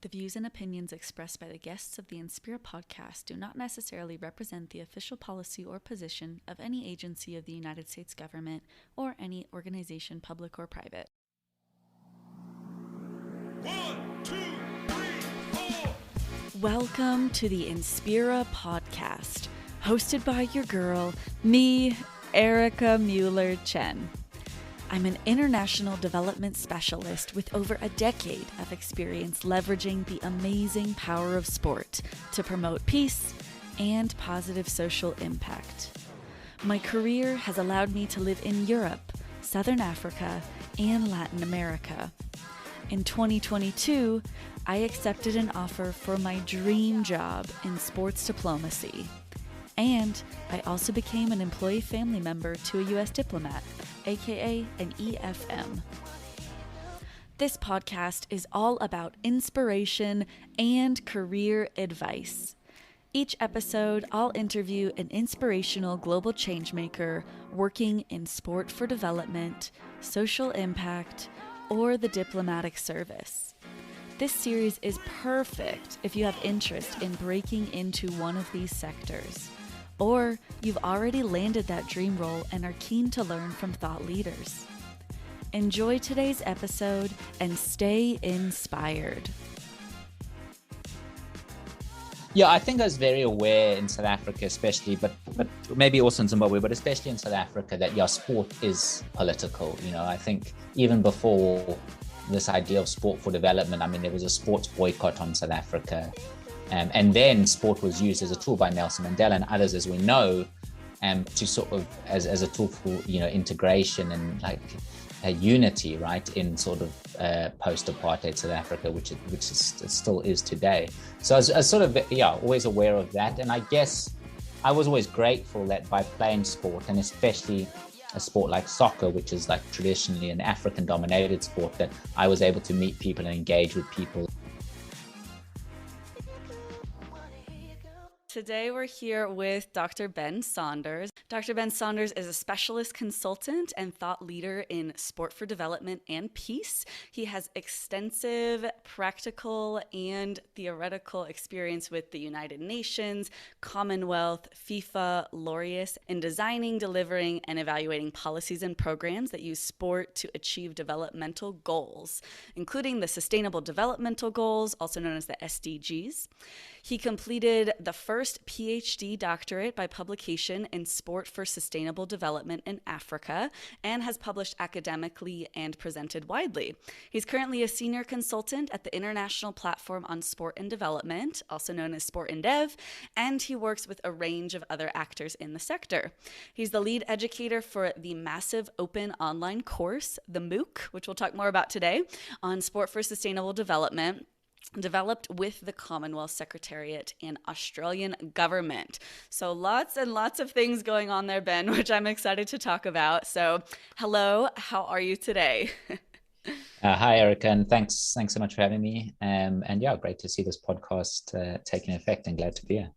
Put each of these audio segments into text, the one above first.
The views and opinions expressed by the guests of the Inspira Podcast do not necessarily represent the official policy or position of any agency of the United States government or any organization, public or private. 1, 2, 3, 4. Welcome to the Inspira Podcast, hosted by your girl, me, Erika Mueller Chen. I'm an international development specialist with over a decade of experience leveraging the amazing power of sport to promote peace and positive social impact. My career has allowed me to live in Europe, Southern Africa, and Latin America. In 2022, I accepted an offer for my dream job in sports diplomacy. And I also became an employee family member to a U.S. diplomat, aka an EFM. This podcast is all about inspiration and career advice. Each episode, I'll interview an inspirational global changemaker working in sport for development, social impact, or the diplomatic service. This series is perfect if you have interest in breaking into one of these sectors, or you've already landed that dream role and are keen to learn from thought leaders. Enjoy today's episode and stay inspired. Yeah, I think I was very aware in South Africa, especially, but maybe also in Zimbabwe, but especially in South Africa, that sport is political. I think even before this idea of sport for development, there was a sports boycott on South Africa. And then sport was used as a tool by Nelson Mandela and others, as we know, to sort of as a tool for integration and like a unity, right, in sort of post-apartheid South Africa, which it still is today. So I was sort of always aware of that, and I guess I was always grateful that by playing sport, and especially a sport like soccer, which is like traditionally an African-dominated sport, that I was able to meet people and engage with people. Today we're here with Dr. Ben Saunders. Dr. Ben Saunders is a specialist consultant and thought leader in sport for development and peace. He has extensive practical and theoretical experience with the United Nations, Commonwealth, FIFA, Laureus in designing, delivering, and evaluating policies and programs that use sport to achieve developmental goals, including the Sustainable Developmental Goals, also known as the SDGs. He completed the first PhD doctorate by publication in sport for sustainable development in Africa and has published academically and presented widely. He's currently a senior consultant at the International Platform on Sport and Development, also known as sportanddev, and he works with a range of other actors in the sector. He's the lead educator for the massive open online course, the MOOC, which we'll talk more about today, on sport for sustainable development, developed with the Commonwealth Secretariat and Australian government. So lots and lots of things going on there, Ben, which I'm excited to talk about. So hello, how are you today? Hi, Erika, and thanks so much for having me. And great to see this podcast taking effect, and glad to be here.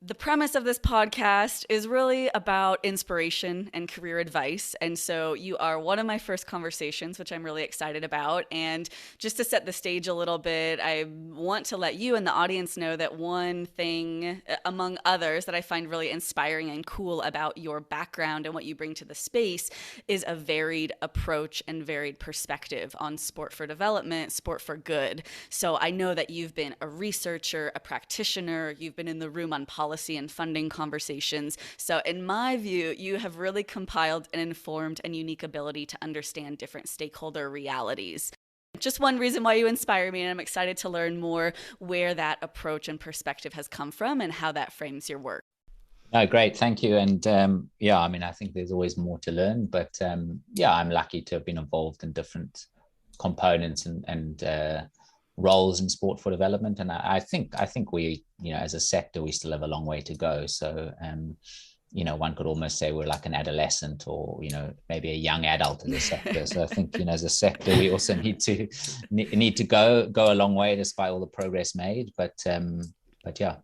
The premise of this podcast is really about inspiration and career advice. And so you are one of my first conversations, which I'm really excited about. And just to set the stage a little bit, I want to let you and the audience know that one thing, among others, that I find really inspiring and cool about your background and what you bring to the space is a varied approach and varied perspective on sport for development, sport for good. So I know that you've been a researcher, a practitioner, you've been in the room on policy and funding conversations. So in my view, you have really compiled an informed and unique ability to understand different stakeholder realities. Just one reason why you inspire me, and I'm excited to learn more where that approach and perspective has come from and how that frames your work. Oh, great. Thank you. And I think there's always more to learn, but I'm lucky to have been involved in different components and roles in sport for development, and I think we, as a sector, we still have a long way to go. So one could almost say we're like an adolescent, or maybe a young adult as a sector. So I think as a sector, we also need to go a long way, despite all the progress made. But yeah.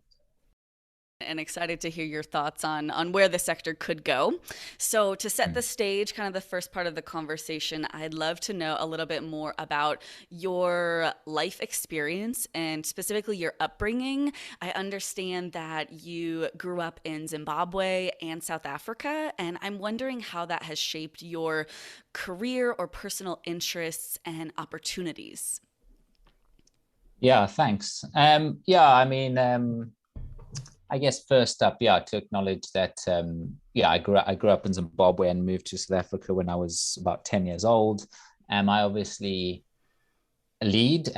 and excited to hear your thoughts on where the sector could go. So to set the stage, kind of the first part of the conversation, I'd love to know a little bit more about your life experience and specifically your upbringing. I understand that you grew up in Zimbabwe and South Africa, and I'm wondering how that has shaped your career or personal interests and opportunities. Yeah, thanks. I guess first up, to acknowledge that, I grew up in Zimbabwe and moved to South Africa when I was about 10 years old. I obviously did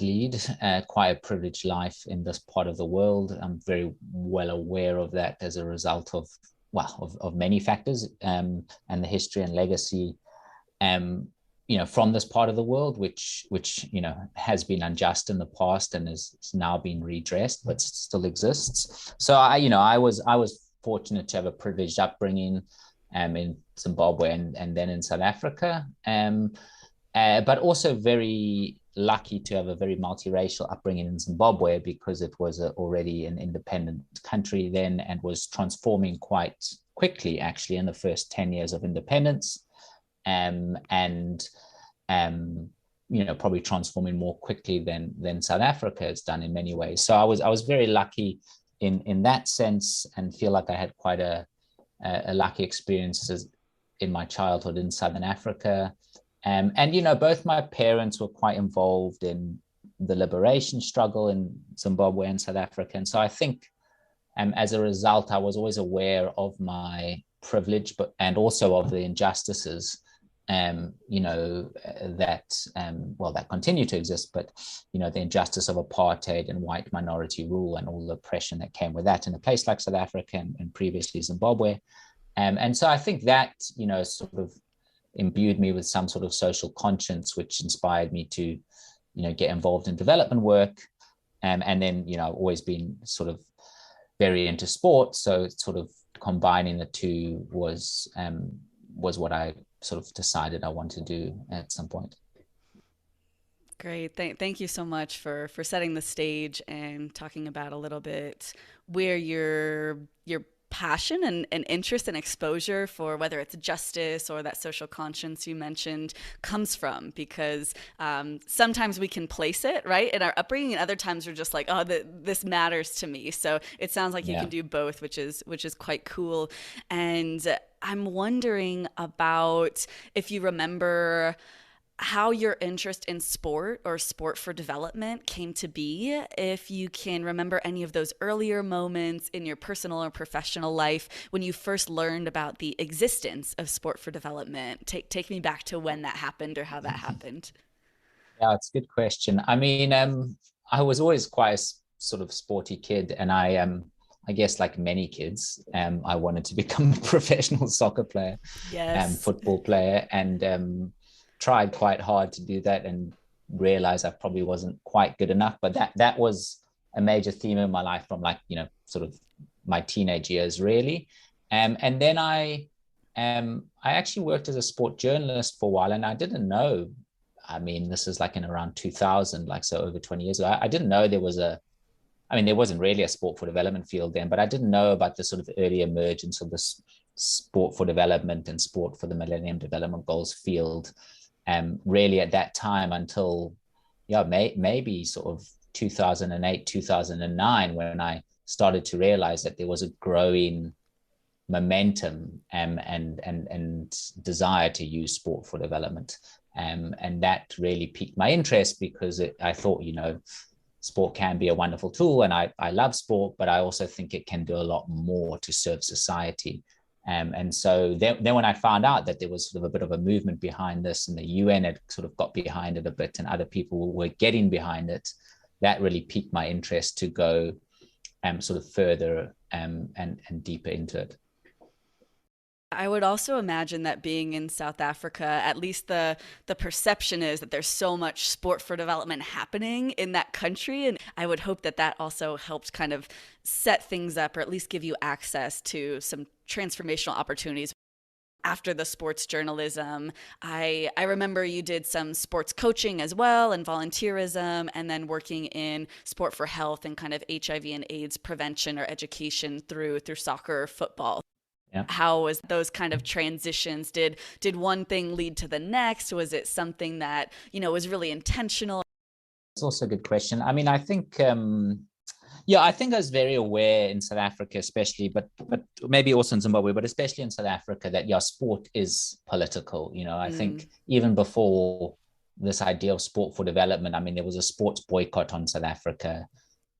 lead quite a privileged life in this part of the world. I'm very well aware of that as a result of many factors, and the history and legacy from this part of the world, which has been unjust in the past and is now being redressed, but still exists. So I was fortunate to have a privileged upbringing in Zimbabwe and then in South Africa, but also very lucky to have a very multiracial upbringing in Zimbabwe, because it was already an independent country then and was transforming quite quickly, actually, in the first 10 years of independence. Probably transforming more quickly than South Africa has done in many ways. So I was very lucky in that sense, and feel like I had quite a lucky experiences in my childhood in Southern Africa. Both my parents were quite involved in the liberation struggle in Zimbabwe and South Africa. And so I think as a result, I was always aware of my privilege, and also of the injustices that continue to exist, but the injustice of apartheid and white minority rule and all the oppression that came with that in a place like South Africa and previously Zimbabwe. And so I think that sort of imbued me with some sort of social conscience, which inspired me to get involved in development work. And then I've always been sort of very into sport, so sort of combining the two was what I sort of decided I want to do at some point. Great. Thank you so much for setting the stage and talking about a little bit where your passion and interest and exposure for whether it's justice or that social conscience you mentioned comes from, because sometimes we can place it right in our upbringing, and other times we're just like, oh, this matters to me. So it sounds like you can do both, which is quite cool. And I'm wondering about if you remember how your interest in sport or sport for development came to be, if you can remember any of those earlier moments in your personal or professional life when you first learned about the existence of sport for development. Take me back to when that happened or how that happened. Yeah, it's a good question. I mean, I was always quite a sort of sporty kid, and I guess like many kids, I wanted to become a professional soccer player, football player, and tried quite hard to do that, and realized I probably wasn't quite good enough. But that was a major theme in my life from sort of my teenage years, really. And then I actually worked as a sport journalist for a while, and I didn't know. I mean, this is like in around 2000, so over 20 years ago. I didn't know there wasn't really a sport for development field then, but I didn't know about the sort of early emergence of this sport for development and sport for the Millennium Development Goals field. Really at that time until maybe sort of 2008, 2009, when I started to realize that there was a growing momentum and desire to use sport for development. And that really piqued my interest, because I thought, sport can be a wonderful tool, and I love sport, but I also think it can do a lot more to serve society. And so then when I found out that there was sort of a bit of a movement behind this, and the UN had sort of got behind it a bit, and other people were getting behind it, that really piqued my interest to go sort of further and deeper into it. I would also imagine that being in South Africa, at least the perception is that there's so much sport for development happening in that country. And I would hope that also helped kind of set things up, or at least give you access to some transformational opportunities. after the sports journalism, I remember you did some sports coaching as well and volunteerism, and then working in sport for health and kind of HIV and AIDS prevention or education through soccer or football. Yeah. How was those kind of transitions? Did one thing lead to the next? Was it something that, was really intentional? It's also a good question. I mean, I think I think I was very aware in South Africa, especially, but maybe also in Zimbabwe, but especially in South Africa, that sport is political. I think even before this idea of sport for development, I mean, there was a sports boycott on South Africa,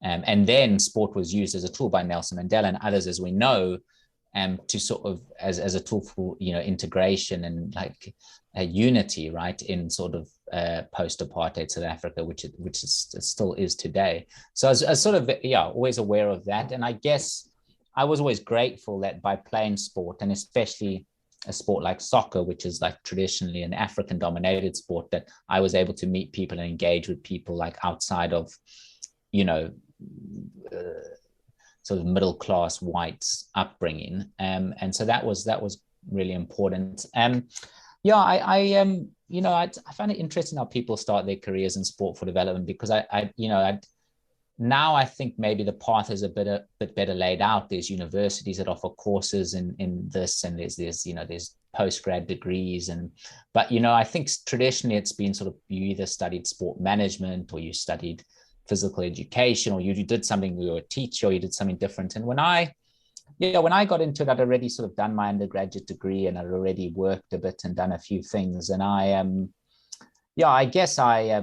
and then sport was used as a tool by Nelson Mandela and others, as we know, to sort of as a tool for integration and like unity, right, in sort of post-apartheid South Africa, which it still is today. So I was sort of always aware of that, and I guess I was always grateful that by playing sport, and especially a sport like soccer, which is like traditionally an African-dominated sport, that I was able to meet people and engage with people like outside of sort of middle class whites upbringing, and so that was really important. I find it interesting how people start their careers in sport for development, because now I think maybe the path is a bit better laid out. There's universities that offer courses in this, and there's postgrad degrees, but I think traditionally it's been sort of, you either studied sport management or you studied physical education, or you did something, you were a teacher, or you did something different. And when I got into it, I'd already sort of done my undergraduate degree, and I'd already worked a bit and done a few things. And I guess I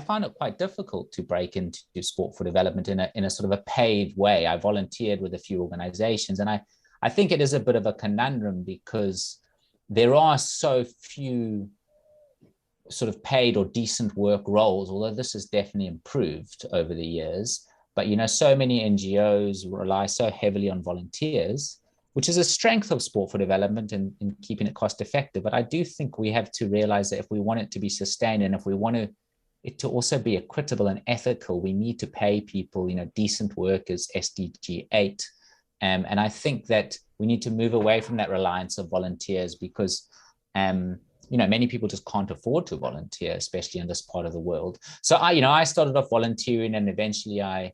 found it quite difficult to break into sport for development in a sort of a paid way. I volunteered with a few organizations, and I think it is a bit of a conundrum, because there are so few sort of paid or decent work roles, although this has definitely improved over the years. But so many NGOs rely so heavily on volunteers, which is a strength of sport for development and in keeping it cost effective. But I do think we have to realize that if we want it to be sustained, and if we want it to also be equitable and ethical, we need to pay people decent workers, SDG 8. And I think that we need to move away from that reliance of volunteers, because many people just can't afford to volunteer, especially in this part of the world. So I started off volunteering, and eventually I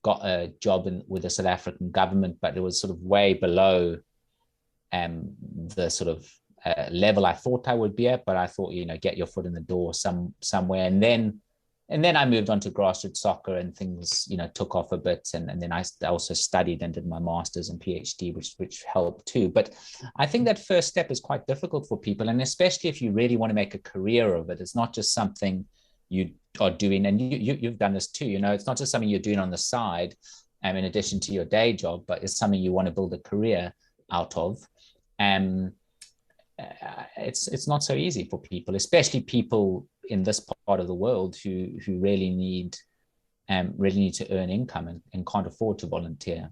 got a job with the South African government, but it was sort of way below the sort of level I thought I would be at. But I thought, get your foot in the door somewhere. And then I moved on to grassroots soccer, and things, took off a bit. And then I also studied and did my master's and PhD, which helped too. But I think that first step is quite difficult for people. And especially if you really want to make a career of it, it's not just something you are doing. And you've done this too, it's not just something you're doing on the side, in addition to your day job, but it's something you want to build a career out of. It's not so easy for people, especially people in this part of the world who really need to earn income and can't afford to volunteer.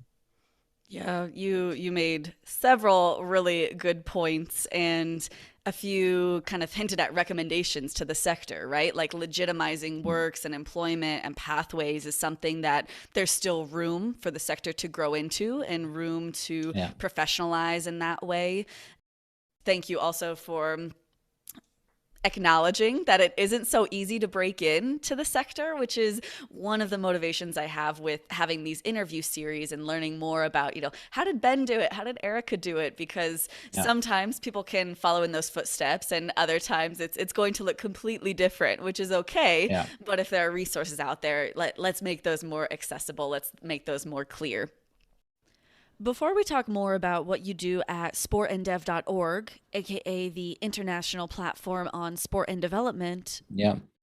Yeah, you made several really good points, and a few kind of hinted at recommendations to the sector, right? Like legitimizing works and employment and pathways is something that there's still room for the sector to grow into, and room to professionalize in that way. Thank you also for acknowledging that it isn't so easy to break into the sector, which is one of the motivations I have with having these interview series and learning more about, how did Ben do it? How did Erika do it? Because sometimes people can follow in those footsteps, and other times it's going to look completely different, which is okay. Yeah. But if there are resources out there, let's make those more accessible. Let's make those more clear. Before we talk more about what you do at sportanddev.org, aka the international platform on sport and development,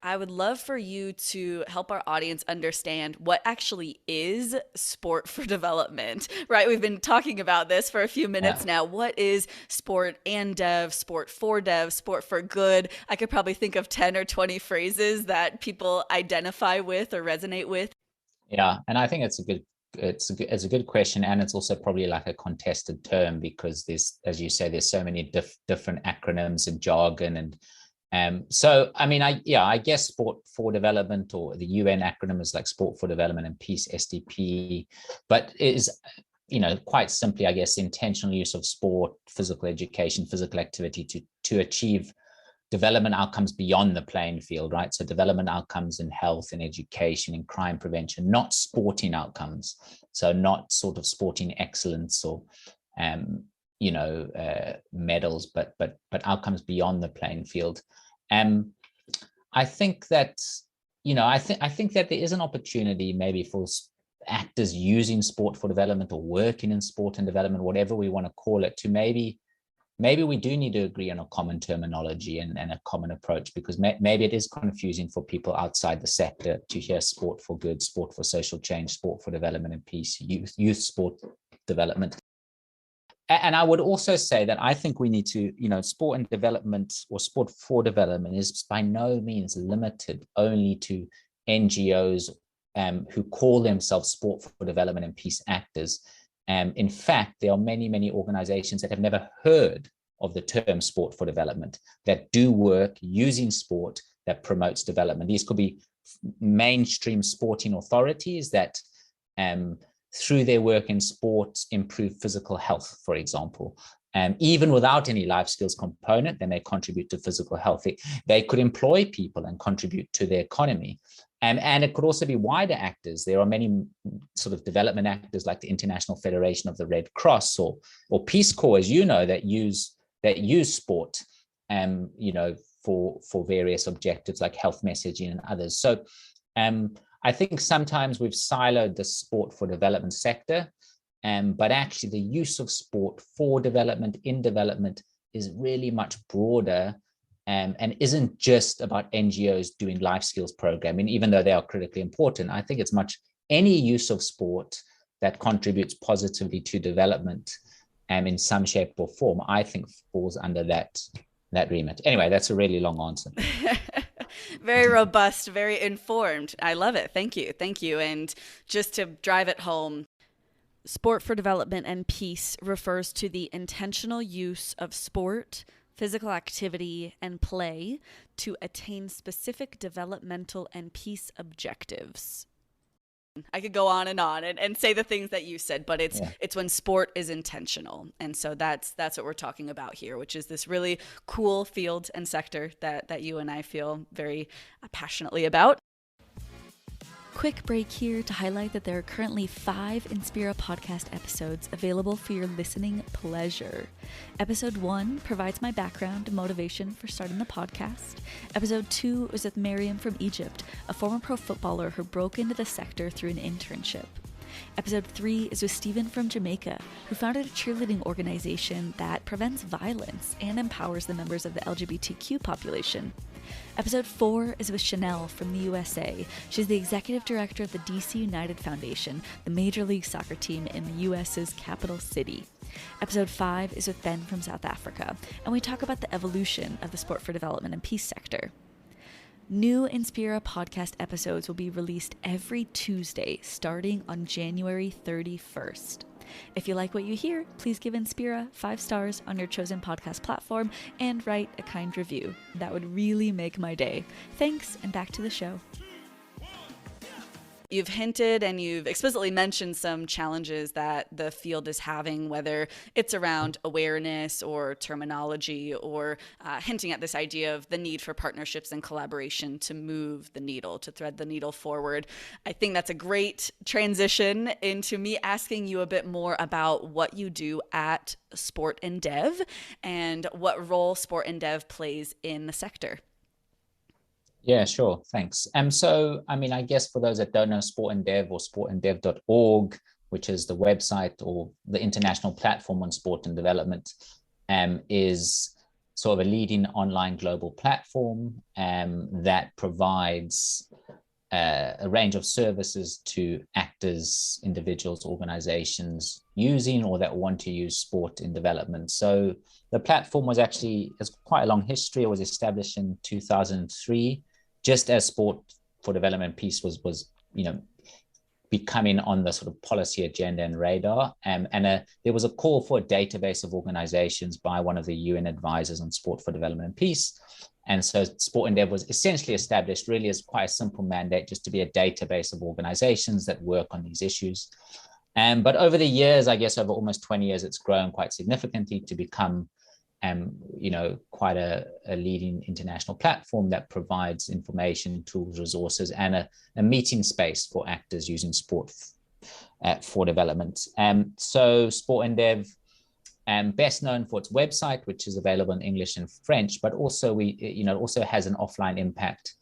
I would love for you to help our audience understand what actually is sport for development, right? We've been talking about this for a few minutes now. What is sport and dev, sport for dev, sport for good? I could probably think of 10 or 20 phrases that people identify with or resonate with. Yeah, and I think it's a good question, and it's also probably like a contested term, because there's, as you say, there's so many different acronyms and jargon, and so I mean, I guess sport for development, or the UN acronym is like sport for development and peace, SDP, but quite simply, I guess, intentional use of sport, physical education, physical activity to achieve development outcomes beyond the playing field, right? So development outcomes in health and education and crime prevention, not sporting outcomes. So not sort of sporting excellence or, medals, but outcomes beyond the playing field. I think that, I think that there is an opportunity maybe for actors using sport for development or working in sport and development, whatever we want to call it, to maybe we do need to agree on a common terminology and a common approach, because maybe it is confusing for people outside the sector to hear sport for good, sport for social change, sport for development and peace, youth sport development. And I would also say that I think we need to, sport and development or sport for development is by no means limited only to NGOs who call themselves sport for development and peace actors. In fact, there are many, many organizations that have never heard of the term sport for development that do work using sport that promotes development. These could be mainstream sporting authorities that through their work in sports improve physical health, for example. Even without any life skills component, they may contribute to physical health. They could employ people and contribute to the economy. And it could also be wider actors. There are many sort of development actors like the International Federation of the Red Cross or Peace Corps, as you know, that use sport, for various objectives like health messaging and others. So I think sometimes we've siloed the sport for development sector, but actually the use of sport for development in development is really much broader. And isn't just about NGOs doing life skills programming, even though they are critically important. I think it's much any use of sport that contributes positively to development in some shape or form, I think falls under that remit. Anyway, that's a really long answer. Very robust, very informed. I love it. Thank you. Thank you. And just to drive it home, sport for development and peace refers to the intentional use of sport, physical activity, and play to attain specific developmental and peace objectives. I could go on and say the things that you said, but it's when sport is intentional. And so that's what we're talking about here, which is this really cool field and sector that you and I feel very passionately about. Quick break here to highlight that there are currently 5 Inspira Podcast episodes available for your listening pleasure. Episode 1 provides my background and motivation for starting the podcast. Episode 2 is with Miriam from Egypt, a former pro footballer who broke into the sector through an internship. Episode 3 is with Stephen from Jamaica, who founded a cheerleading organization that prevents violence and empowers the members of the LGBTQ population. Episode 4 is with Chanel from the USA. She's the executive director of the DC United Foundation, the Major League Soccer team in the US's capital city. Episode 5 is with Ben from South Africa, and we talk about the evolution of the sport for development and peace sector. New Inspira Podcast episodes will be released every Tuesday, starting on January 31st. If you like what you hear, please give Inspira 5 stars on your chosen podcast platform and write a kind review. That would really make my day. Thanks, and back to the show. You've hinted and you've explicitly mentioned some challenges that the field is having, whether it's around awareness or terminology or hinting at this idea of the need for partnerships and collaboration to move the needle, to thread the needle forward. I think that's a great transition into me asking you a bit more about what you do at Sport and Dev and what role Sport and Dev plays in the sector. Yeah, sure. Thanks. So, I guess for those that don't know, Sport and Dev or sportanddev.org, which is the website or the international platform on sport and development, is sort of a leading online global platform that provides a range of services to actors, individuals, organizations using or that want to use sport in development. So the platform has quite a long history. It was established in 2003, just as sport for development peace was becoming on the sort of policy agenda and radar. And there was a call for a database of organizations by one of the UN advisors on sport for development and peace. And so Sport and Dev was essentially established really as quite a simple mandate, just to be a database of organizations that work on these issues. But over the years, I guess over almost 20 years, it's grown quite significantly to become quite a leading international platform that provides information, tools, resources, and a meeting space for actors using sport for development. So Sport and Dev, best known for its website, which is available in English and French, but also also has an offline impact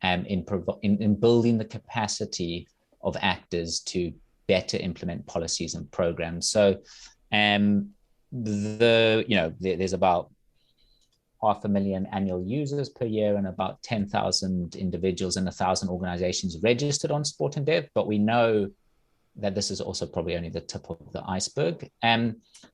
in building the capacity of actors to better implement policies and programs. So there's about 500,000 annual users per year and about 10,000 individuals and 1,000 organizations registered on Sport and Dev, but we know that this is also probably only the tip of the iceberg.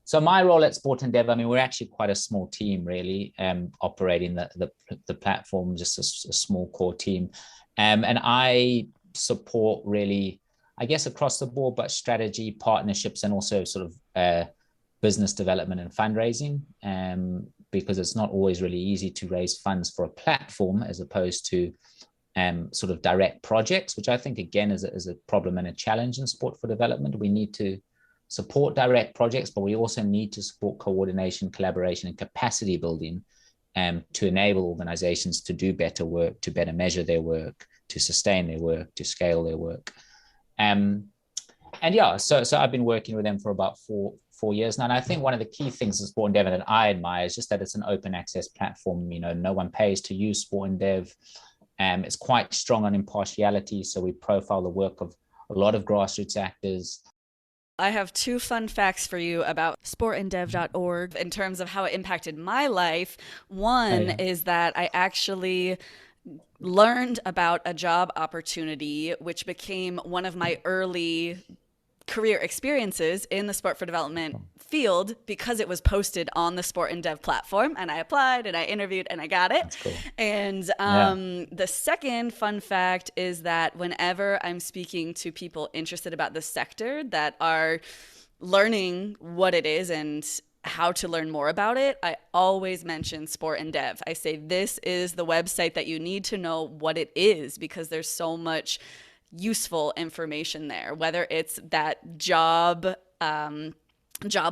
So my role at Sport and Dev, I mean, we're actually quite a small team, really, operating the platform, just a small core team. And I support really, I guess, across the board, but strategy, partnerships, and also sort of business development and fundraising, because it's not always really easy to raise funds for a platform as opposed to sort of direct projects, which I think, again, is a problem and a challenge in sport for development. We need to support direct projects, but we also need to support coordination, collaboration, and capacity building to enable organizations to do better work, to better measure their work, to sustain their work, to scale their work. So I've been working with them for about four years now. And I think one of the key things of Sport and Dev that I admire is just that it's an open access platform. No one pays to use Sport and Dev. It's quite strong on impartiality. So we profile the work of a lot of grassroots actors. I have two fun facts for you about sportanddev.org in terms of how it impacted my life. One is that I actually learned about a job opportunity, which became one of my early career experiences in the sport for development field because it was posted on the Sport and Dev platform, and I applied and I interviewed and I got it. That's cool. And the second fun fact is that whenever I'm speaking to people interested about the sector that are learning what it is and how to learn more about it, I always mention Sport and Dev. I say, this is the website that you need to know what it is, because there's so much useful information there, whether it's that job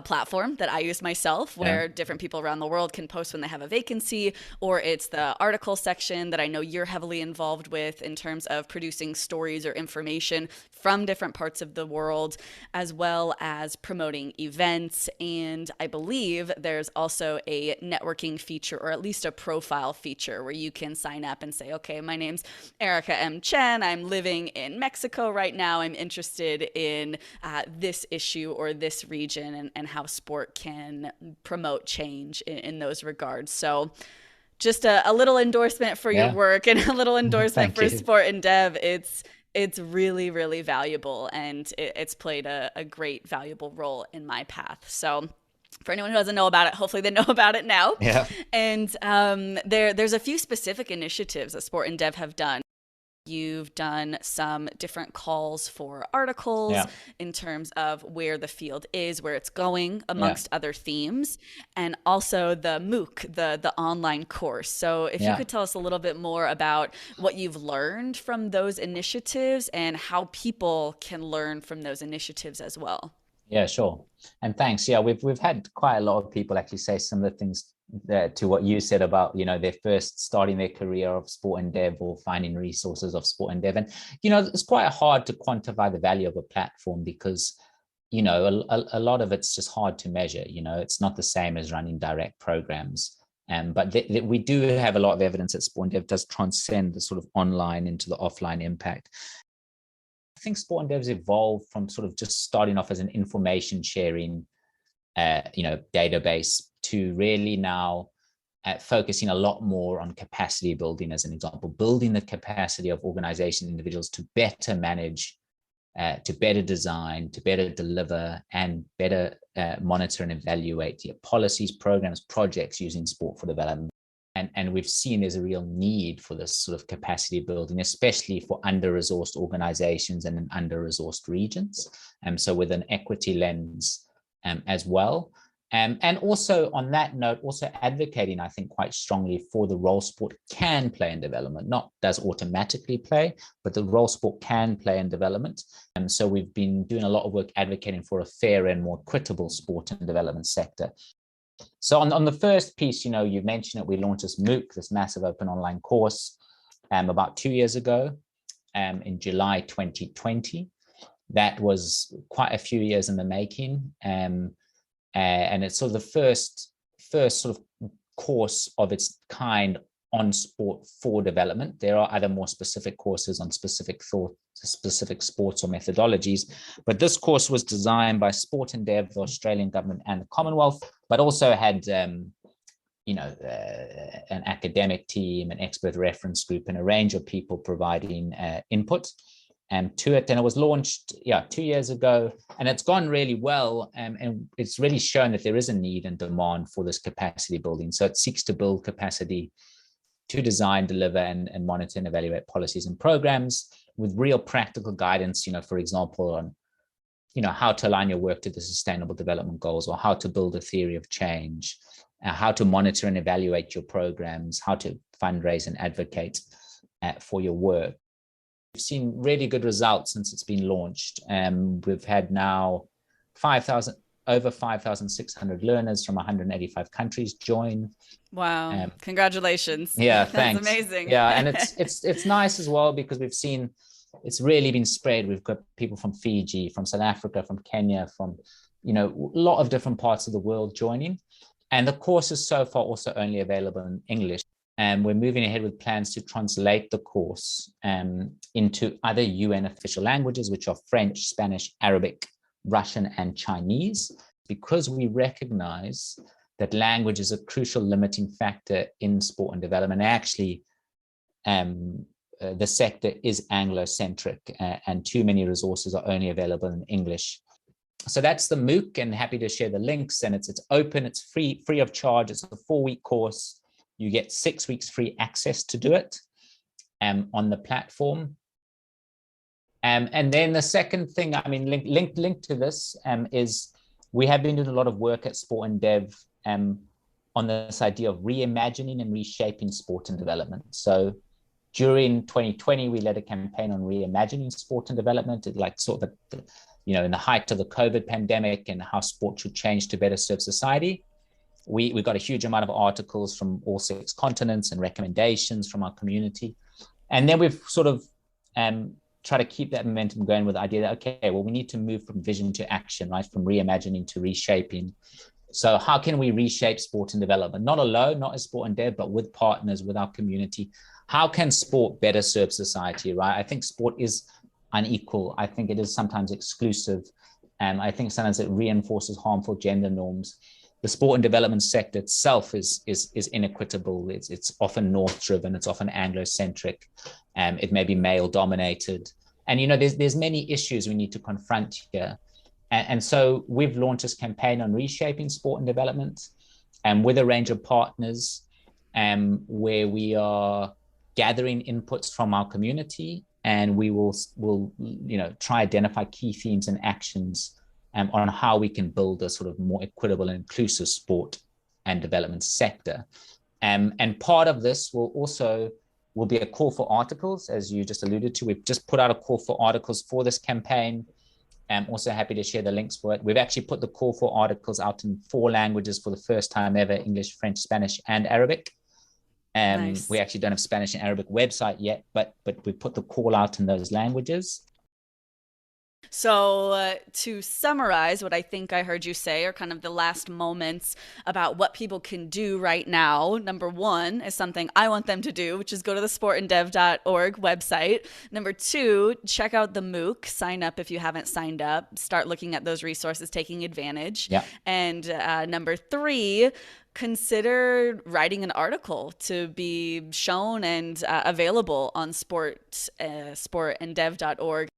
platform that I use myself, where different people around the world can post when they have a vacancy, or it's the article section that I know you're heavily involved with in terms of producing stories or information from different parts of the world, as well as promoting events. And I believe there's also a networking feature, or at least a profile feature, where you can sign up and say, okay, my name's Erika M. Chen. I'm living in Mexico right now. I'm interested in this issue or this region, and how sport can promote change in those regards. So just a little endorsement for your work, and a little endorsement for Sport and Dev. It's really, really valuable, and it's played a great, valuable role in my path. So for anyone who doesn't know about it, hopefully they know about it now. Yeah. And there's a few specific initiatives that Sport and Dev have done. You've done some different calls for articles in terms of where the field is, where it's going, amongst other themes, and also the MOOC, the online course. So if you could tell us a little bit more about what you've learned from those initiatives and how people can learn from those initiatives as well. Yeah, sure. And thanks. Yeah, we've had quite a lot of people actually say similar things to what you said about, their first starting their career of Sport and Dev, or finding resources of Sport and Dev. And, it's quite hard to quantify the value of a platform because, a lot of it's just hard to measure. It's not the same as running direct programs. But we do have a lot of evidence that Sport and Dev does transcend the sort of online into the offline impact. I think Sport and Dev's evolved from sort of just starting off as an information sharing, database, to really now focusing a lot more on capacity building, as an example, building the capacity of organizations, individuals to better manage, to better design, to better deliver, and better monitor and evaluate policies, programs, projects using sport for development. And we've seen there's a real need for this sort of capacity building, especially for under-resourced organizations and in under-resourced regions. So with an equity lens as well. And also on that note, also advocating, I think, quite strongly for the role sport can play in development, not does automatically play, but the role sport can play in development. And so we've been doing a lot of work advocating for a fair and more equitable sport and development sector. So on the first piece, you mentioned it, we launched this MOOC, this massive open online course, about 2 years ago, in July 2020. That was quite a few years in the making. And it's sort of the first sort of course of its kind on sport for development. There are other more specific courses on specific sports or methodologies, but this course was designed by Sport and Dev, the Australian government, and the Commonwealth, but also had an academic team, an expert reference group, and a range of people providing input to it. And it was launched 2 years ago, and it's gone really well, and it's really shown that there is a need and demand for this capacity building. So it seeks to build capacity to design, deliver, and monitor and evaluate policies and programs with real practical guidance, for example, on how to align your work to the Sustainable Development Goals, or how to build a theory of change, how to monitor and evaluate your programs, how to fundraise and advocate for your work. We've seen really good results since it's been launched. We've had now over 5,600 learners from 185 countries join. Wow! Congratulations! Yeah, that's thanks. Amazing. Yeah, and it's nice as well, because we've seen it's really been spread. We've got people from Fiji, from South Africa, from Kenya, from a lot of different parts of the world joining. And the course is so far also only available in English. And we're moving ahead with plans to translate the course into other UN official languages, which are French, Spanish, Arabic, Russian, and Chinese, because we recognize that language is a crucial limiting factor in sport and development. Actually, the sector is Anglo-centric, and too many resources are only available in English. So that's the MOOC, and happy to share the links. And it's open, it's free of charge. It's a 4-week course. You get 6 weeks free access to do it on the platform. And then the second thing, linked to this is we have been doing a lot of work at Sport and Dev on this idea of reimagining and reshaping sport and development. So during 2020, we led a campaign on reimagining sport and development, like sort of in the height of the COVID pandemic, and how sport should change to better serve society. We got a huge amount of articles from all 6 continents and recommendations from our community. And then we've sort of tried to keep that momentum going with the idea that, okay, well, we need to move from vision to action, right? From reimagining to reshaping. So how can we reshape sport and development? Not alone, not as Sport and Dev, but with partners, with our community. How can sport better serve society, right? I think sport is unequal. I think it is sometimes exclusive. And I think sometimes it reinforces harmful gender norms. The sport and development sector itself is inequitable. It's often North-driven. It's often Anglo-centric. It may be male-dominated. And, there's many issues we need to confront here. And so we've launched this campaign on reshaping sport and development, with a range of partners, where we are gathering inputs from our community, and we will try identify key themes and actions on how we can build a sort of more equitable and inclusive sport and development sector. And part of this will be a call for articles, as you just alluded to. We've just put out a call for articles for this campaign. I'm also happy to share the links for it. We've actually put the call for articles out in 4 languages for the first time ever: English, French, Spanish, and Arabic. Nice. We actually don't have Spanish and Arabic website yet, but we put the call out in those languages. So to summarize what I think I heard you say, or kind of the last moments about what people can do right now, number 1 is something I want them to do, which is go to the sportanddev.org website. Number 2, check out the MOOC, sign up if you haven't signed up, start looking at those resources, taking advantage. Yeah. And number 3, consider writing an article to be shown and available on sportanddev.org.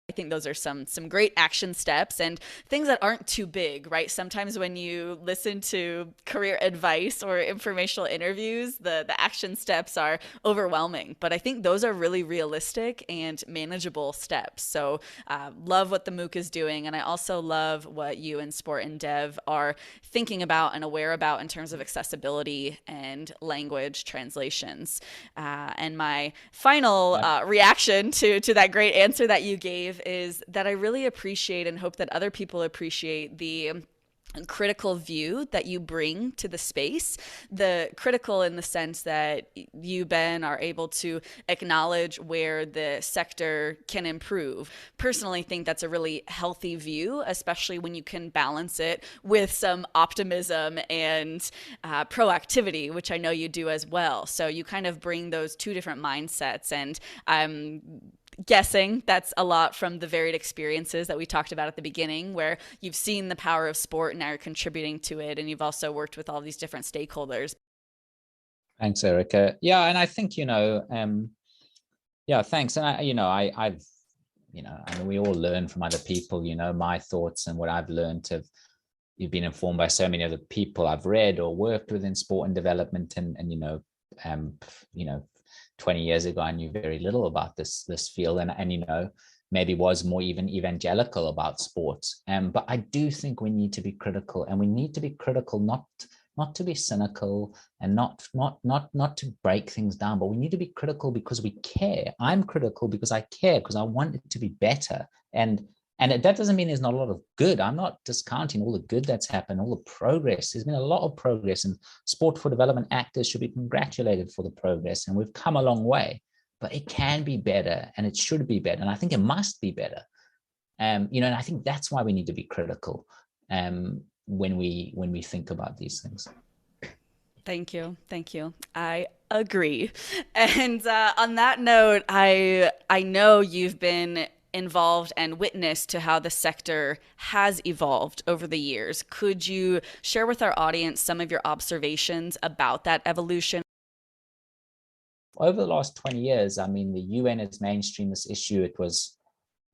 I think those are some great action steps and things that aren't too big, right? Sometimes when you listen to career advice or informational interviews, the action steps are overwhelming. But I think those are really realistic and manageable steps. So love what the MOOC is doing. And I also love what you and Sport and Dev are thinking about and aware about in terms of accessibility and language translations. And my final reaction to that great answer that you gave is that I really appreciate and hope that other people appreciate the critical view that you bring to the space. The critical in the sense that you, Ben, are able to acknowledge where the sector can improve. Personally, think that's a really healthy view, especially when you can balance it with some optimism and proactivity, which I know you do as well. So you kind of bring those two different mindsets, and I'm guessing that's a lot from the varied experiences that we talked about at the beginning, where you've seen the power of sport and now you're contributing to it, and you've also worked with all these different stakeholders. Thanks, Erika. Yeah, and I think, thanks. And I've I mean, we all learn from other people. My thoughts and what I've learned you've been informed by so many other people I've read or worked with in sport and development, and 20 years ago, I knew very little about this field, and maybe was more even evangelical about sports. But I do think we need to be critical, and we need to be critical not to be cynical and not to break things down, but we need to be critical because we care. I'm critical because I care, because I want it to be better. And that doesn't mean there's not a lot of good. I'm not discounting all the good that's happened, all the progress. There's been a lot of progress, and Sport for Development actors should be congratulated for the progress. And we've come a long way, but it can be better, and it should be better. And I think it must be better. And I think that's why we need to be critical when we think about these things. Thank you. I agree. And on that note, I know you've been involved and witnessed to how the sector has evolved over the years. Could you share with our audience some of your observations about that evolution? Over the last 20 years, I mean, the UN has mainstreamed this issue. It was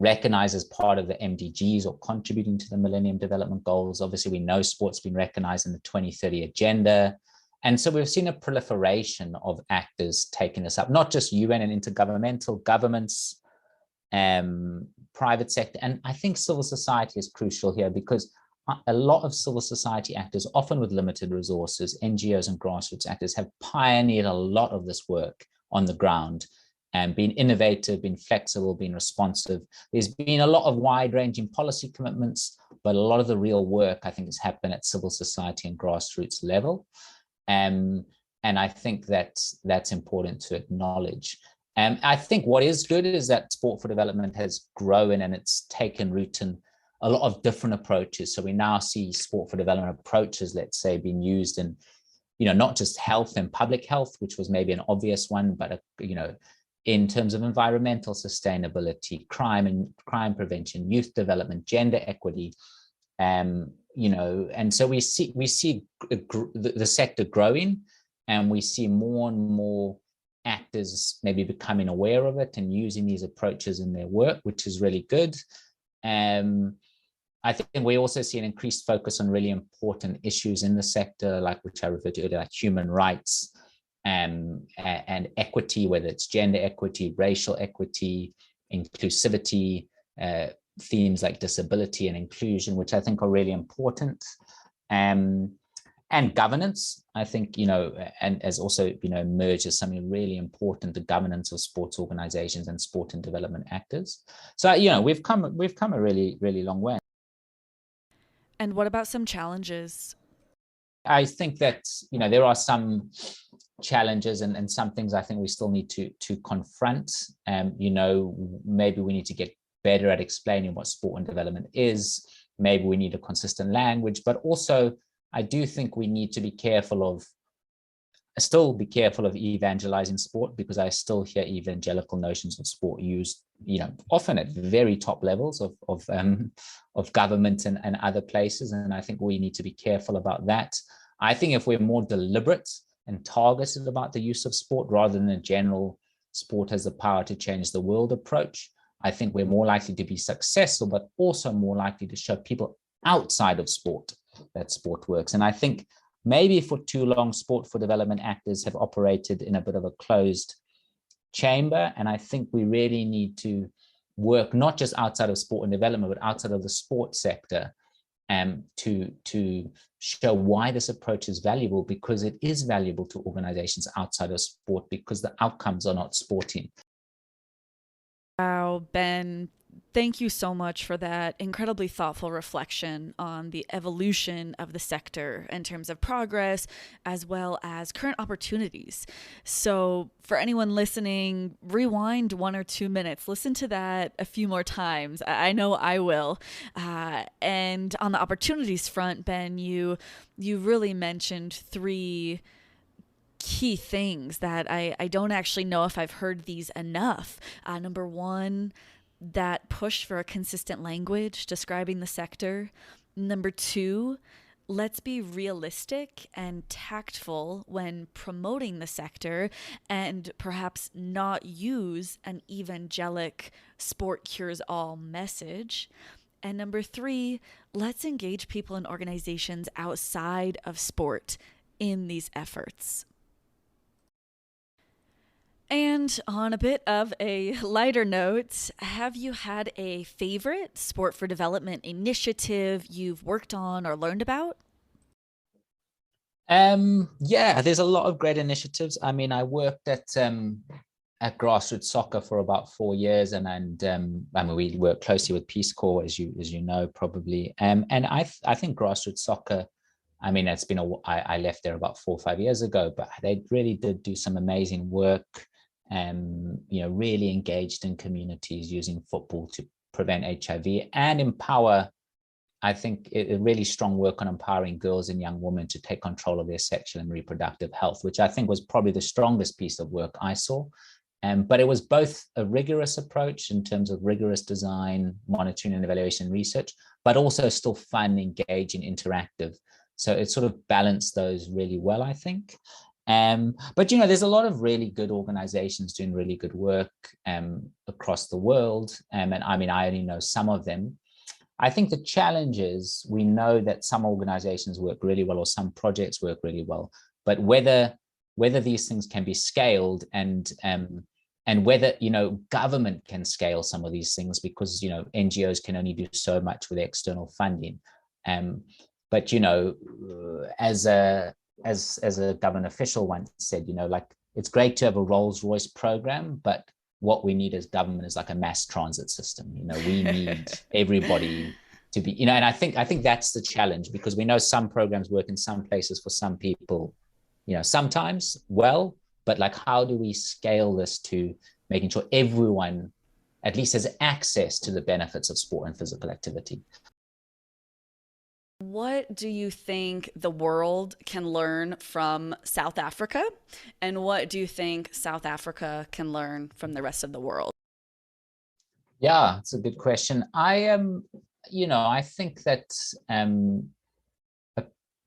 recognized as part of the MDGs, or contributing to the Millennium Development Goals. Obviously, we know sport's been recognized in the 2030 agenda. And so we've seen a proliferation of actors taking this up, not just UN and intergovernmental governments, private sector. And I think civil society is crucial here, because a lot of civil society actors, often with limited resources, NGOs and grassroots actors, have pioneered a lot of this work on the ground and been innovative, been flexible, been responsive. There's been a lot of wide-ranging policy commitments, but a lot of the real work, I think, has happened at civil society and grassroots level. And I think that's important to acknowledge. I think what is good is that Sport for Development has grown, and it's taken root in a lot of different approaches. So we now see Sport for Development approaches, let's say, being used in, not just health and public health, which was maybe an obvious one, but, in terms of environmental sustainability, crime prevention, youth development, gender equity, and so we see the sector growing, and we see more and more actors maybe becoming aware of it and using these approaches in their work, which is really good. I think we also see an increased focus on really important issues in the sector, like which I referred to earlier, like human rights and equity, whether it's gender equity, racial equity, inclusivity, themes like disability and inclusion, which I think are really important. And governance, I think, and as also, emerged as something really important, the governance of sports organizations and sport and development actors. So, we've come a really, really long way. And what about some challenges? I think that, there are some challenges and some things I think we still need to confront. Maybe we need to get better at explaining what sport and development is. Maybe we need a consistent language, but also I do think we need to be careful of evangelizing sport, because I still hear evangelical notions of sport used, often at very top levels of government and other places. And I think we need to be careful about that. I think if we're more deliberate and targeted about the use of sport, rather than a general sport has the power to change the world approach, I think we're more likely to be successful, but also more likely to show people outside of sport that sport works. And I think maybe for too long, sport for development actors have operated in a bit of a closed chamber. And I think we really need to work not just outside of sport and development, but outside of the sport sector, to show why this approach is valuable, because it is valuable to organizations outside of sport, because the outcomes are not sporting. Wow, Ben, thank you so much for that incredibly thoughtful reflection on the evolution of the sector in terms of progress as well as current opportunities. So for anyone listening, rewind 1 or 2 minutes, listen to that a few more times. I know I will. And on the opportunities front, Ben, you really mentioned 3 key things that I don't actually know if I've heard these enough. Number 1, that push for a consistent language describing the sector. Number 2, let's be realistic and tactful when promoting the sector and perhaps not use an evangelic sport cures all message. And number 3, let's engage people and organizations outside of sport in these efforts. And on a bit of a lighter note, have you had a favorite sport for development initiative you've worked on or learned about? Yeah, there's a lot of great initiatives. I mean, I worked at grassroots soccer for about 4 years, and I mean, we work closely with Peace Corps, as you know probably. And I think grassroots soccer, I mean, it's been I left there about 4 or 5 years ago, but they really did do some amazing work. Really engaged in communities using football to prevent HIV and empower. I think a really strong work on empowering girls and young women to take control of their sexual and reproductive health, which I think was probably the strongest piece of work I saw. But it was both a rigorous approach in terms of rigorous design, monitoring and evaluation research, but also still fun, engaging, interactive. So it sort of balanced those really well, I think. But there's a lot of really good organizations doing really good work across the world. And I mean, I only know some of them. I think the challenge is we know that some organizations work really well or some projects work really well, but whether these things can be scaled and whether government can scale some of these things, because NGOs can only do so much with external funding. But as a government official once said, like, it's great to have a Rolls-Royce program, but what we need as government is like a mass transit system. We need everybody to be, and I think that's the challenge, because we know some programs work in some places for some people, sometimes well, but like, how do we scale this to making sure everyone at least has access to the benefits of sport and physical activity? What do you think the world can learn from South Africa? And what do you think South Africa can learn from the rest of the world? Yeah, it's a good question. I think that a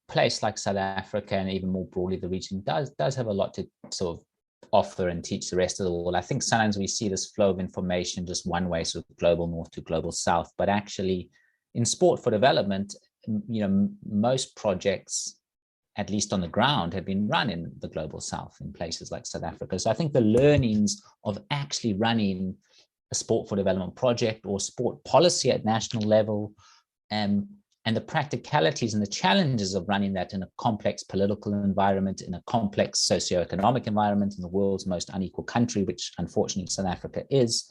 place like South Africa, and even more broadly the region, does have a lot to sort of offer and teach the rest of the world. I think sometimes we see this flow of information just one way, sort of global north to global south, but actually in sport for development, most projects, at least on the ground, have been run in the global south in places like South Africa. So I think the learnings of actually running a sport for development project or sport policy at national level, and the practicalities and the challenges of running that in a complex political environment, in a complex socioeconomic environment, in the world's most unequal country, which unfortunately South Africa is,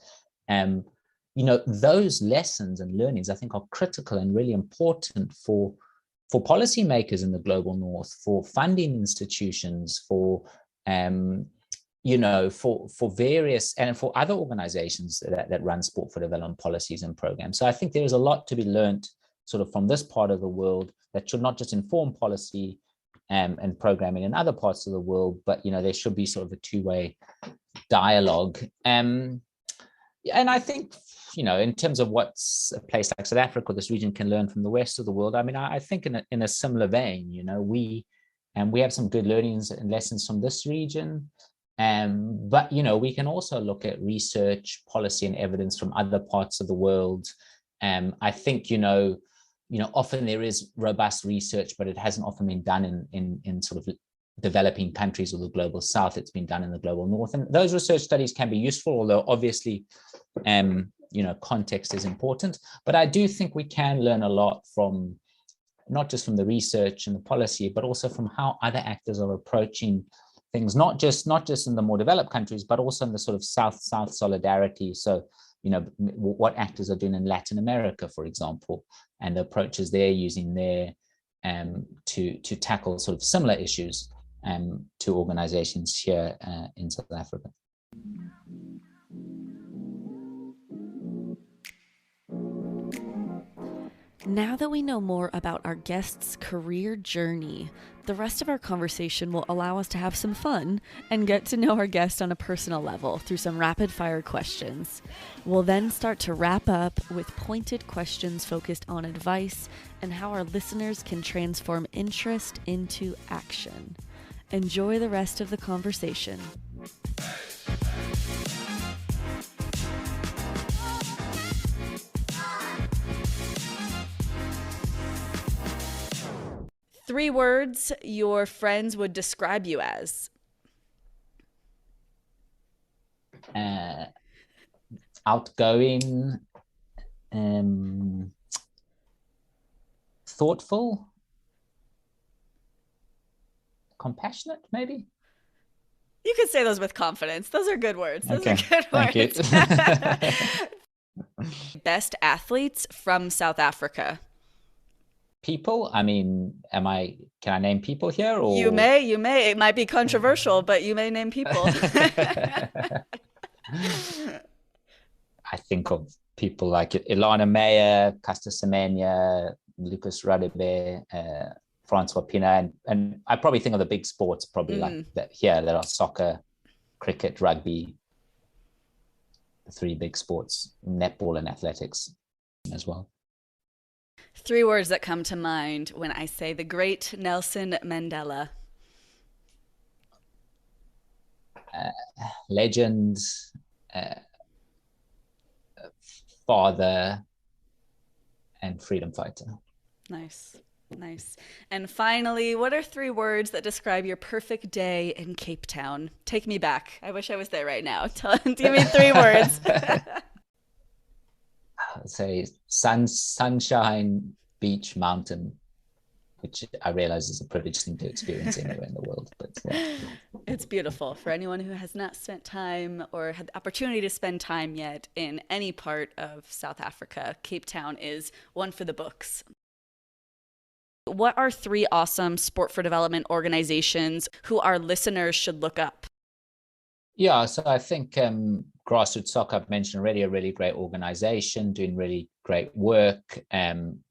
those lessons and learnings, I think, are critical and really important for policymakers in the global north, for funding institutions, for various, and for other organizations that run sport for development policies and programs. So I think there is a lot to be learned sort of from this part of the world that should not just inform policy and programming in other parts of the world, but there should be sort of a two-way dialogue. And I think, in terms of what's a place like South Africa, this region can learn from the rest of the world, I mean, I think in a similar vein, we have some good learnings and lessons from this region. But, we can also look at research, policy, and evidence from other parts of the world. I think, often there is robust research, but it hasn't often been done in sort of developing countries or the global south. It's been done in the global north. And those research studies can be useful, although obviously, context is important. But I do think we can learn a lot from, not just from the research and the policy, but also from how other actors are approaching things, not just in the more developed countries, but also in the sort of South-South solidarity. So, what actors are doing in Latin America, for example, and the approaches they're using there to tackle sort of similar issues to organizations here in South Africa. Now that we know more about our guest's career journey, the rest of our conversation will allow us to have some fun and get to know our guest on a personal level through some rapid-fire questions. We'll then start to wrap up with pointed questions focused on advice and how our listeners can transform interest into action. Enjoy the rest of the conversation. Three words your friends would describe you as. Outgoing, thoughtful, compassionate, maybe. You could say those with confidence. Those are good words. Those are good Thank words. Best athletes from South Africa. People? I mean, can I name people here? Or You may. It might be controversial, but you may name people. I think of people like Ilana Meyer, Caster Semenya, Lucas Radebe, Francois Pina, and I probably think of the big sports, probably like that here, that are soccer, cricket, rugby, the three big sports, netball and athletics as well. Three words that come to mind when I say the great Nelson Mandela. Legend, father, and freedom fighter. Nice. And finally, what are three words that describe your perfect day in Cape Town? Take me back. I wish I was there right now. Give me three words. I'd say sunshine, beach, mountain, which I realize is a privileged thing to experience anywhere in the world. But yeah. It's beautiful. For anyone who has not spent time or had the opportunity to spend time yet in any part of South Africa, Cape Town is one for the books. What are three awesome sport for development organizations who our listeners should look up? Yeah, so I think Grassroots Soccer, I've mentioned already, a really great organization doing really great work.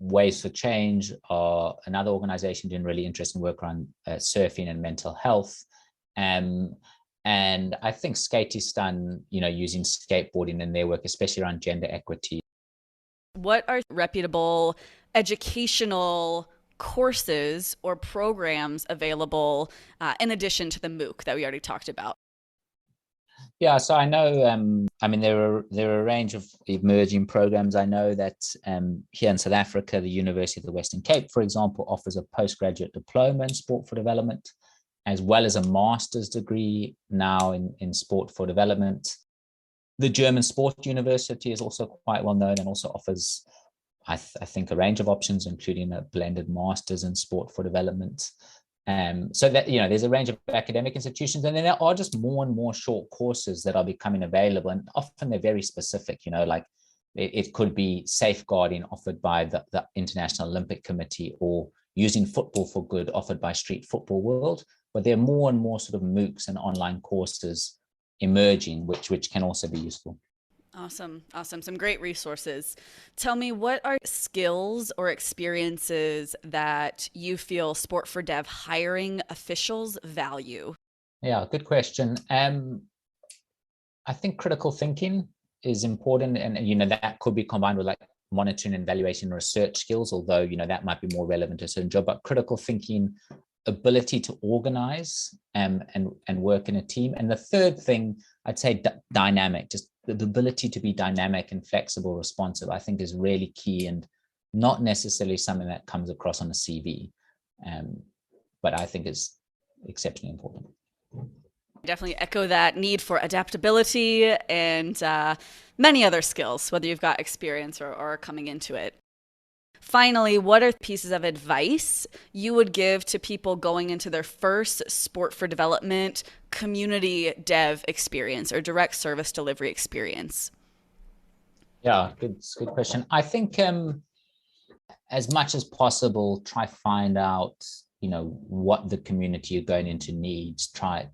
Ways for Change are another organization doing really interesting work around surfing and mental health. And I think Skatistan, using skateboarding in their work, especially around gender equity. What are reputable educational courses or programs available in addition to the MOOC that we already talked about? Yeah, so I know, there are a range of emerging programs. I know that here in South Africa, the University of the Western Cape, for example, offers a postgraduate diploma in sport for development, as well as a master's degree now in sport for development. The German Sport University is also quite well known and also offers, I think, a range of options, including a blended master's in sport for development. So that, there's a range of academic institutions, and then there are just more and more short courses that are becoming available, and often they're very specific, like it could be safeguarding offered by the International Olympic Committee, or using football for good offered by Street Football World. But there are more and more sort of MOOCs and online courses emerging, which can also be useful. Awesome. Some great resources. Tell me, what are skills or experiences that you feel Sport for Dev hiring officials value? Yeah, good question. I think critical thinking is important, and that could be combined with like monitoring and evaluation and research skills, although that might be more relevant to a certain job. But critical thinking, ability to organize and work in a team. And the third thing, I'd say dynamic, just the ability to be dynamic and flexible, responsive, I think is really key and not necessarily something that comes across on a CV, but I think is exceptionally important. Definitely echo that need for adaptability and many other skills, whether you've got experience or are coming into it. Finally, what are pieces of advice you would give to people going into their first sport for development community dev experience or direct service delivery experience? Yeah, good question. I think as much as possible, try find out, what the community you're going into needs. Try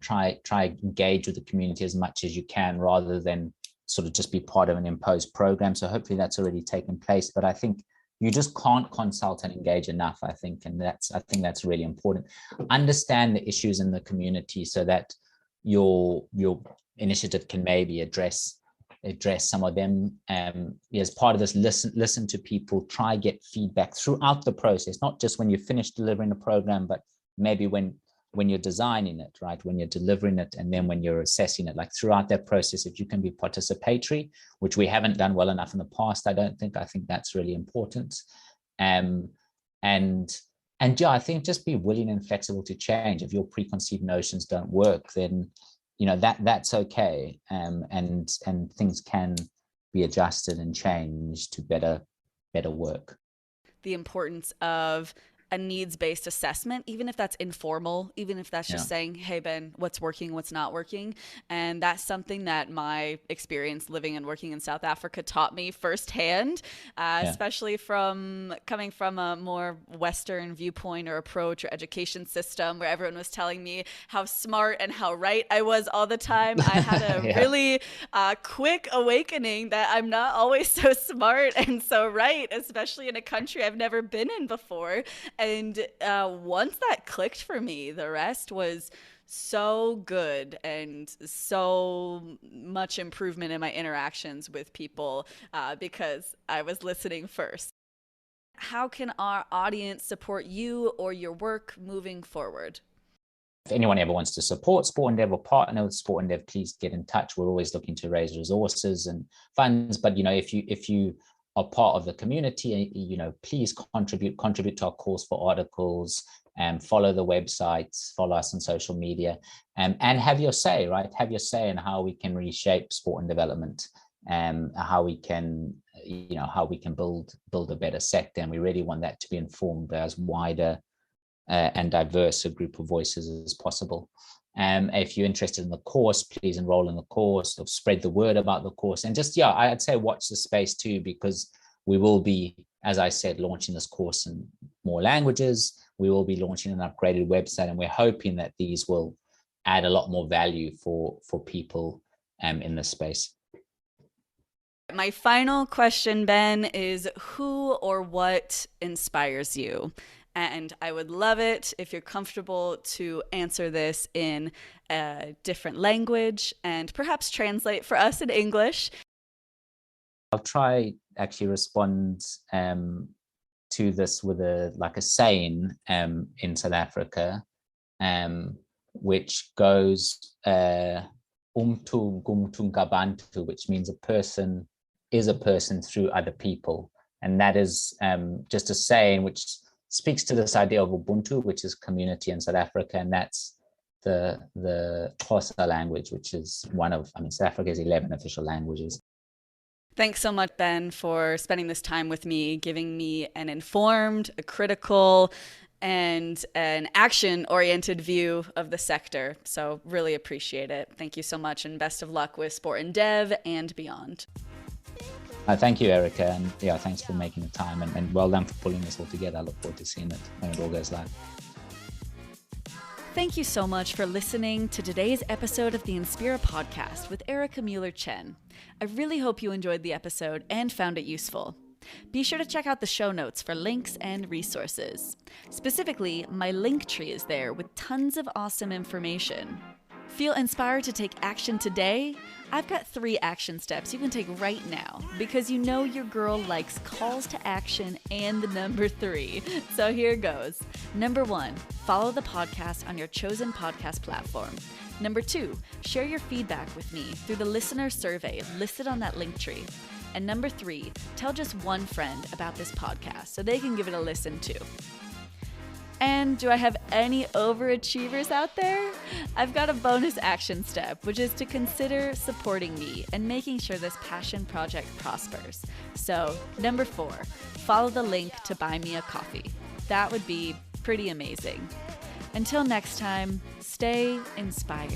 engage with the community as much as you can, rather than sort of just be part of an imposed program. So hopefully that's already taken place. But I think you just can't consult and engage enough, I think. And I think that's really important. Understand the issues in the community so that your initiative can maybe address some of them. As part of this, listen to people, try get feedback throughout the process, not just when you finish delivering a program, but maybe when you're designing it, right? When you're delivering it, and then when you're assessing it, like throughout that process, if you can be participatory, which we haven't done well enough in the past, I think that's really important. And yeah, I think just be willing and flexible to change. If your preconceived notions don't work, then that's okay. And things can be adjusted and changed to better work. The importance of a needs-based assessment, even if that's informal, even if that's just saying, hey, Ben, what's working, what's not working. And that's something that my experience living and working in South Africa taught me firsthand, especially coming from a more Western viewpoint or approach or education system where everyone was telling me how smart and how right I was all the time. I had a really quick awakening that I'm not always so smart and so right, especially in a country I've never been in before. And once that clicked for me, the rest was so good and so much improvement in my interactions with people because I was listening first. How can our audience support you or your work moving forward? If anyone ever wants to support Sport and Dev or partner with Sport and Dev, please get in touch. We're always looking to raise resources and funds. But if you are part of the community, please contribute to our calls for articles, and follow the websites, follow us on social media, and have your say, right? Have your say in how we can reshape sport and development, how we can build a better sector. And we really want that to be informed by as wider and diverse a group of voices as possible. If you're interested in the course, please enroll in the course, or spread the word about the course. And just, I'd say watch the space too, because we will be, as I said, launching this course in more languages. We will be launching an upgraded website, and we're hoping that these will add a lot more value for people in this space. My final question, Ben, is who or what inspires you? And I would love it if you're comfortable to answer this in a different language and perhaps translate for us in English. I'll try actually respond to this with a saying in South Africa, which goes umtu gumtu ngabantu, which means a person is a person through other people. And that is just a saying which speaks to this idea of Ubuntu, which is community in South Africa, and that's the Xhosa language, which is South Africa's 11 official languages. Thanks so much, Ben, for spending this time with me, giving me an informed, a critical, and an action-oriented view of the sector. So really appreciate it. Thank you so much, and best of luck with Sport and Dev and beyond. Thank you, Erika, and thanks for making the time, and well done for pulling this all together. I look forward to seeing it when it all goes live. Thank you so much for listening to today's episode of the Inspira Podcast with Erika Mueller-Chen. I really hope you enjoyed the episode and found it useful. Be sure to check out the show notes for links and resources. Specifically, my LinkTree is there with tons of awesome information. Feel inspired to take action today? I've got 3 action steps you can take right now because your girl likes calls to action and the number 3. So here goes. Number 1, follow the podcast on your chosen podcast platform. Number 2, share your feedback with me through the listener survey listed on that LinkTree. And number 3, tell just one friend about this podcast so they can give it a listen too. And do I have any overachievers out there? I've got a bonus action step, which is to consider supporting me and making sure this passion project prospers. So, number 4, follow the link to buy me a coffee. That would be pretty amazing. Until next time, stay inspired.